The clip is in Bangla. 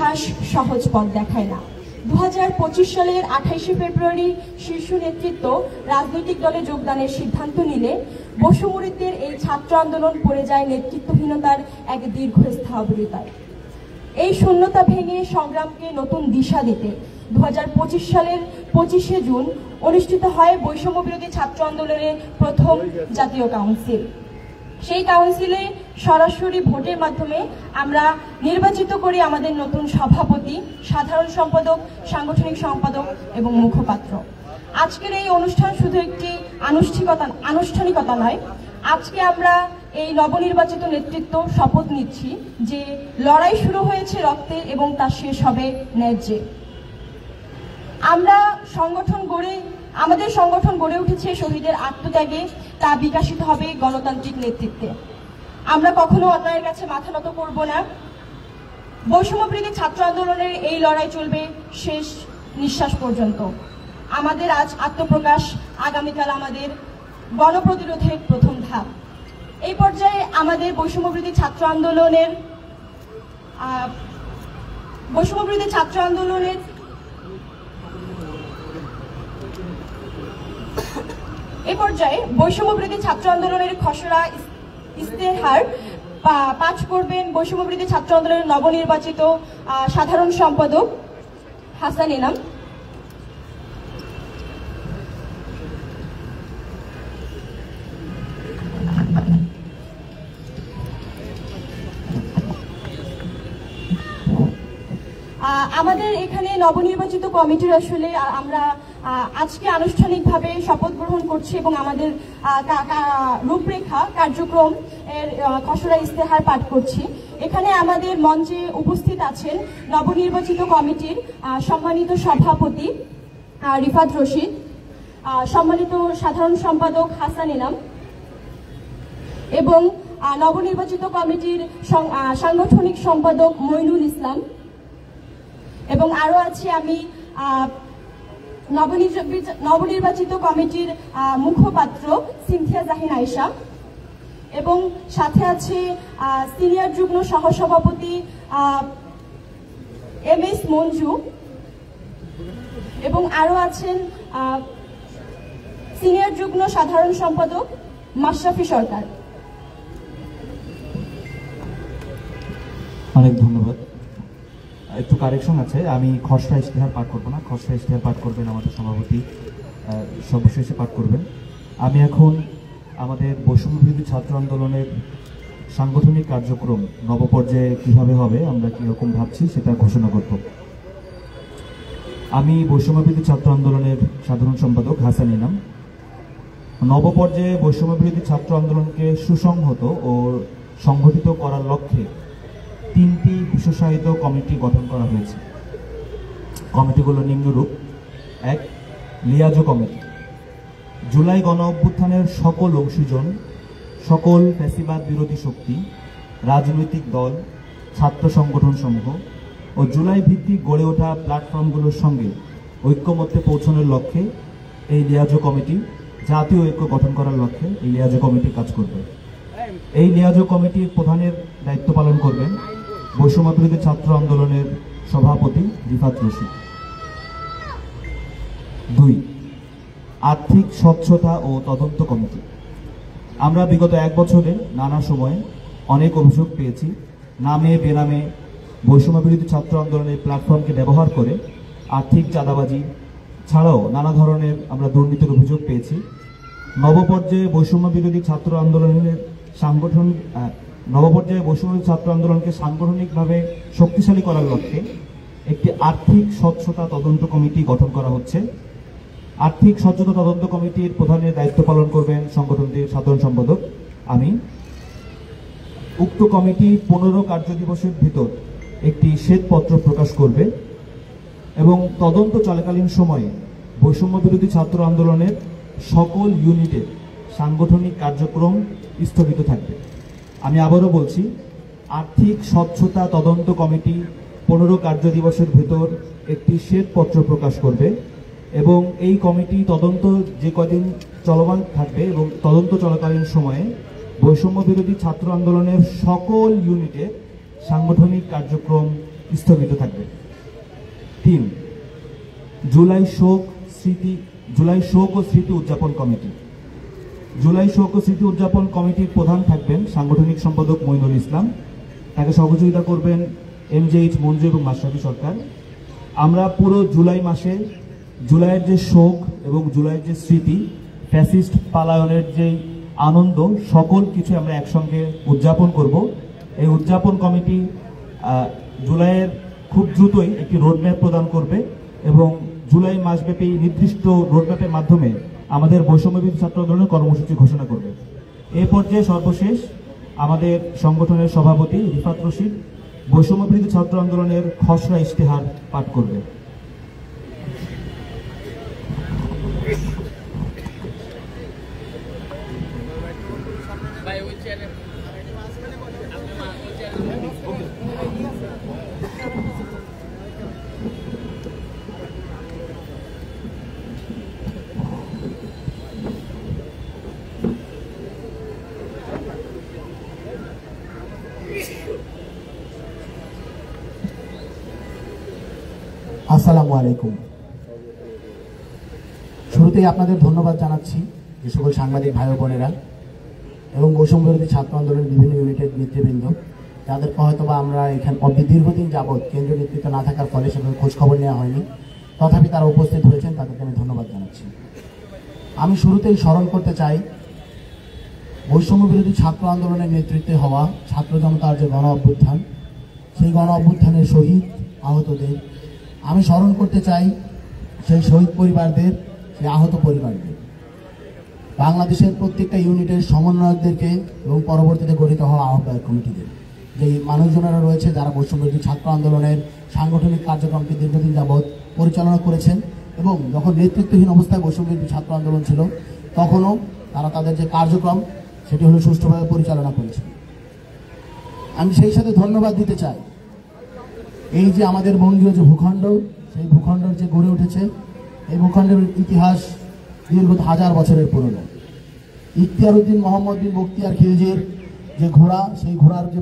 ইতিহাস সহজ পথ দেখায় না। 2025 সালের 28শে ফেব্রুয়ারি শীর্ষ নেতৃত্ব রাজনৈতিক দলে যোগদানের সিদ্ধান্ত নিলে বৈষম্যবিরোধীদের এই ছাত্র আন্দোলন পড়ে যায় নেতৃত্বহীনতার এক দীর্ঘস্থায়িতায়। এই শূন্যতা ভেঙে সংগ্রামকে নতুন দিশা দিতে 2025 সালের 25শে জুন অনুষ্ঠিত হয় বৈষম্যবিরোধী ছাত্র আন্দোলনের প্রথম জাতীয় কাউন্সিল। সেই কাউন্সিলে সরাসরি ভোটের মাধ্যমে আমরা নির্বাচিত করি আমাদের নতুন সভাপতি, সাধারণ সম্পাদক, সাংগঠনিক সম্পাদক এবং মুখপাত্র। আজকের এই অনুষ্ঠান শুধু একটি আনুষ্ঠানিকতা নয়, আজকে আমরা এই নবনির্বাচিত নেতৃত্ব শপথ নিচ্ছি যে লড়াই শুরু হয়েছে রক্তে এবং তা শেষ হবে ন্যায্যে। আমাদের সংগঠন গড়ে উঠেছে শহীদের আত্মত্যাগে, তা বিকশিত হবে গণতান্ত্রিক নেতৃত্বে। আমরা কখনো অন্যায়ের কাছে মাথা নত করব না। বৈষম্যবিরোধী ছাত্র আন্দোলনের এই লড়াই চলবে শেষ নিঃশ্বাস পর্যন্ত। আমাদের আজ আত্মপ্রকাশ, আগামীকাল আমাদের গণপ্রতিরোধের প্রথম ধাপ। এই পর্যায়ে আমাদের বৈষম্যবিরোধী ছাত্র আন্দোলনের খসড়া ইস্তেহার পাঠ করবেন বৈষম্যবিরোধী ছাত্র আন্দোলনের নবনির্বাচিত সাধারণ সম্পাদক হাসান ইনাম। আমাদের এখানে নবনির্বাচিত কমিটির আসলে আমরা আজকে আনুষ্ঠানিকভাবে শপথ গ্রহণ করছি এবং আমাদের রূপরেখা কার্যক্রম এর খসড়া ইস্তেহার পাঠ করছি। এখানে আমাদের মঞ্চে উপস্থিত আছেন নবনির্বাচিত কমিটির সম্মানিত সভাপতি রিফাত রশিদ, সম্মানিত সাধারণ সম্পাদক হাসান ইনাম এবং নবনির্বাচিত কমিটির সাংগঠনিক সম্পাদক মইনুল ইসলাম, এবং আরো আছি আমি নবনির্বাচিত কমিটির মুখপাত্র সিনথিয়া জাহিন আয়েশা, এবং সাথে আছে সিনিয়র যুগ্ম সহসভাপতি MS মঞ্জু, এবং আরো আছেন সিনিয়র যুগ্ম সাধারণ সম্পাদক মাশরাফি সরকার। অনেক ধন্যবাদ। একটু কারেকশন আছে, আমি খসড়া ইশতেহার পাঠ করবো না, খসড়া ইশতেহার পাঠ করবেন আমাদের সভাপতি, সর্বশেষে পাঠ করবেন। আমি এখন আমাদের বৈষম্যবিরোধী ছাত্র আন্দোলনের সাংগঠনিক কার্যক্রম নবপর্যায়ে কিভাবে হবে, আমরা কিরকম ভাবছি সেটা ঘোষণা করব। আমি বৈষম্যবিরোধী ছাত্র আন্দোলনের সাধারণ সম্পাদক হাসান ইনাম। নবপর্যায়ে বৈষম্যবিরোধী ছাত্র আন্দোলনকে সুসংহত ও সংগঠিত করার লক্ষ্যে 3টি বিশেষায়িত কমিটি গঠন করা হয়েছে। কমিটিগুলো নিম্নরূপ: 1. Liaison committee. জুলাই গণ অভ্যুত্থানের সকল অংশীজন, সকল ফ্যাসিবাদ বিরোধী শক্তি, রাজনৈতিক দল, ছাত্র সংগঠন সমূহ ও জুলাই ভিত্তিক গড়ে ওঠা প্ল্যাটফর্মগুলোর সঙ্গে ঐক্যমত্যে পৌঁছানোর লক্ষ্যে এই লিয়াজো কমিটি, জাতীয় ঐক্য গঠন করার লক্ষ্যে এই লিয়াজো কমিটি কাজ করবে। এই লিয়াজো কমিটির প্রধানের দায়িত্ব পালন করবেন বৈষম্যবিরোধী ছাত্র আন্দোলনের সভাপতি রিফাত রশিদ। 2. আর্থিক স্বচ্ছতা ও তদন্ত কমিটি। আমরা বিগত 1 বছরে নানা সময়ে অনেক অভিযোগ পেয়েছি, নামে বেনামে বৈষম্যবিরোধী ছাত্র আন্দোলনের প্ল্যাটফর্মকে ব্যবহার করে আর্থিক চাঁদাবাজি ছাড়াও নানা ধরনের আমরা দুর্নীতির অভিযোগ পেয়েছি। নবপর্যায়ে বৈষম্যবিরোধী ছাত্র আন্দোলনকে সাংগঠনিকভাবে শক্তিশালী করার লক্ষ্যে একটি আর্থিক স্বচ্ছতা তদন্ত কমিটি গঠন করা হচ্ছে। আর্থিক স্বচ্ছতা তদন্ত কমিটির প্রধানের দায়িত্ব পালন করবেন সংগঠনটির সাধারণ সম্পাদক আমি। উক্ত কমিটি 15 কার্যদিবসের ভিতর একটি শ্বেতপত্র প্রকাশ করবে এবং তদন্ত চলাকালীন সময়ে বৈষম্যবিরোধী ছাত্র আন্দোলনের সকল ইউনিটের সাংগঠনিক কার্যক্রম স্থগিত থাকবে। আমি আবারও বলছি, আর্থিক স্বচ্ছতা তদন্ত কমিটি 15 কার্যদিবসের ভিতর একটি শ্বেতপত্র প্রকাশ করবে এবং এই কমিটি তদন্ত যে কদিন চলমান থাকবে এবং তদন্ত চলাকালীন সময়ে বৈষম্যবিরোধী ছাত্র আন্দোলনের সকল ইউনিটের সাংগঠনিক কার্যক্রম স্থগিত থাকবে। 3, জুলাই শোক ও স্মৃতি উদযাপন কমিটি। জুলাই শোক ও স্মৃতি উদযাপন কমিটির প্রধান থাকবেন সাংগঠনিক সম্পাদক মঈনুল ইসলাম, তাকে সহযোগিতা করবেন MJH মঞ্জু এবং মাশরাফি সরকার। আমরা পুরো জুলাই মাসে জুলাইয়ের যে শোক এবং জুলাইয়ের যে স্মৃতি, ফ্যাসিস্ট পালায়নের যে আনন্দ, সকল কিছু আমরা একসঙ্গে উদযাপন করব। এই উদযাপন কমিটি জুলাইয়ের খুব দ্রুতই একটি রোডম্যাপ প্রদান করবে এবং জুলাই মাসব্যাপী নির্দিষ্ট রোডম্যাপের মাধ্যমে আমাদের বৈষম্যবিরোধী ছাত্র আন্দোলনের কর্মসূচি ঘোষণা করবে। এ পর্যায়ে সর্বশেষ আমাদের সংগঠনের সভাপতি রিফাত রশিদ বৈষম্যবিরোধী ছাত্র আন্দোলনের খসড়া ইশতেহার পাঠ করবে। আসসালামু আলাইকুম। শুরুতেই আপনাদের ধন্যবাদ জানাচ্ছি যে সকল সাংবাদিক ভাই বোনেরা এবং বৈষম্যবিরোধী ছাত্র আন্দোলনের বিভিন্ন ইউনিটের নেতৃবৃন্দ, যাদেরকে হয়তো বা আমরা এখানে দীর্ঘদিন যাবৎ কেন্দ্রীয় নেতৃত্ব না থাকার ফলে সেভাবে খোঁজখবর নেওয়া হয়নি, তথাপি তারা উপস্থিত হয়েছেন, তাদেরকে আমি ধন্যবাদ জানাচ্ছি। আমি শুরুতেই স্মরণ করতে চাই বৈষম্যবিরোধী ছাত্র আন্দোলনের নেতৃত্বে হওয়া ছাত্র জনতার যে গণ অভ্যুত্থান, সেই গণ অভ্যুত্থানের শহীদ আহতদের আমি স্মরণ করতে চাই, সেই শহীদ পরিবারদের, সেই আহত পরিবারদের, বাংলাদেশের প্রত্যেকটা ইউনিটের সমন্বয়কদেরকে এবং পরবর্তীতে গঠিত হওয়া আহ্বায়ক কমিটিদের, যেই মানুষজনেরা রয়েছে যারা বৈষম্যবিরোধী ছাত্র আন্দোলনের সাংগঠনিক কার্যক্রমকে দীর্ঘদিন যাবৎ পরিচালনা করেছেন এবং যখন নেতৃত্বহীন অবস্থায় বৈষম্যবিরোধী ছাত্র আন্দোলন ছিল তখনও তারা তাদের যে কার্যক্রম সেটি হলো সুষ্ঠুভাবে পরিচালনা করেছেন। আমি সেই সাথে ধন্যবাদ দিতে চাই এই যে আমাদের বঙ্গীয় যে ভূখণ্ড, সেই ভূখণ্ডের যে গড়ে উঠেছে, এই ভূখণ্ডের ইতিহাস দীর্ঘ 1000 বছরের পুরনো। ইখতিয়ার উদ্দিন মোহাম্মদ বিন বখতিয়ার খিলজির যে ঘোড়া, সেই ঘোড়ার যে